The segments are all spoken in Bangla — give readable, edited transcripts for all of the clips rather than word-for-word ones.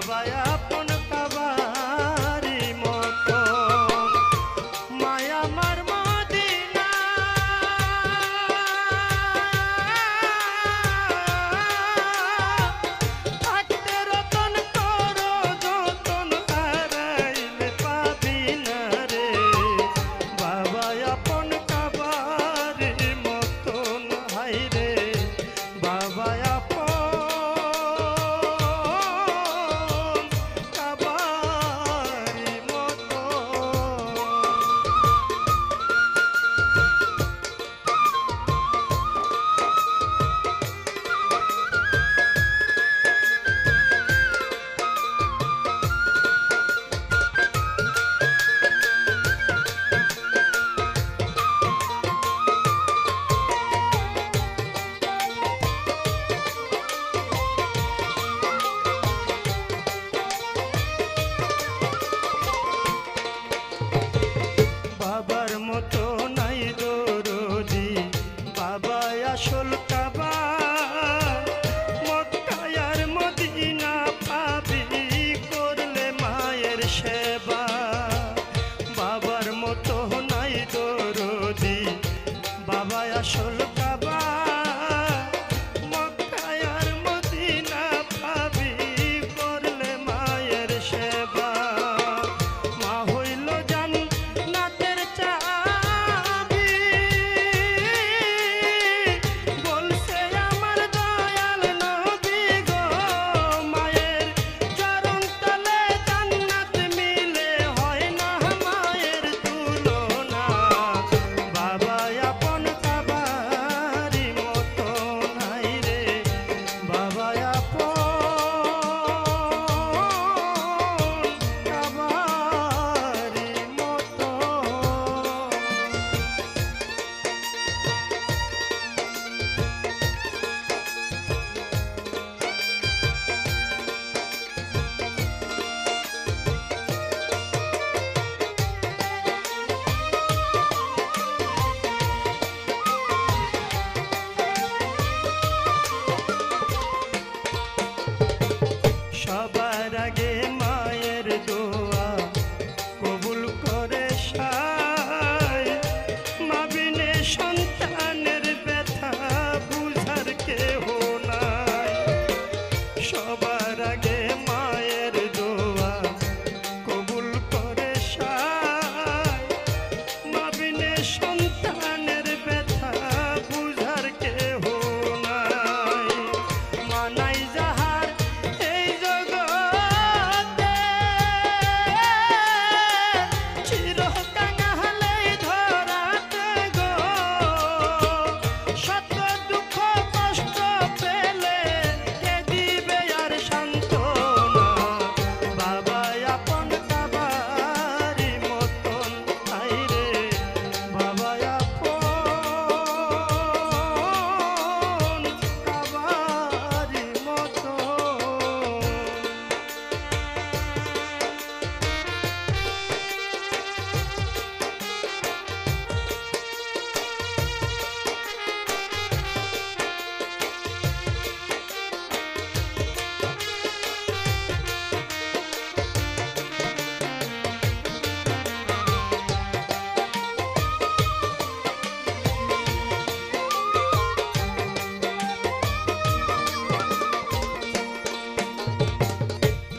বাবা আপন কাবারি মতো মায়া আমার মদিনা থাকতে রতন করো যতন হারাইলে পাবি না রে বাবা আপন কাবারি মতন হাই রে বাবা বাবার মতো নাই দরদি বাবা আসল কাবা মক্কায় আর মদিনা পাবি করলে মায়ের সেবা বাবার মতো নাই দরদি বাবা আসল কাবা মক্কায় আর মদিনা পাবি করলে মায়ের সেবা মা হইল জান্নাতের চাবি বলছে আমার দয়াল নবী গো মায়ের চরণ তলে জান্নাত মিলে হয় না মায়ের তুলনা বাবা আপন কাবারি মতো নাই রে বাবা আপন কাবারি মতো সবার আগে মায়ের দোয়া কবুল করে সাই মা বিনে সন্তানের ব্যথা বুঝার কেহ নাই সবার আগে মায়ের দোয়া কবুল করে সাই মা বিনে সন্তানের ব্যথা বুঝার কেহ নাই মানাই যাহার এই জগতে চিরকাঙালেই ধরাতে গো শত দুঃখ কষ্ট পেলে কে দিবে আর সান্ত্বনা বাবা আপন কাবারি মতন হাই রে বাবা আপন কাবারি মতন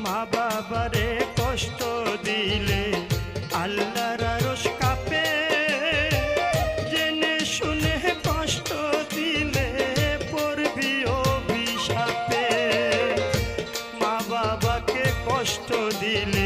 মা বাবারে কষ্ট দিলে আল্লাহর আরশ কাঁপে জেনে শুনে কষ্ট দিলে পড়বি অভিশাপে মা বাবাকে কষ্ট দিলে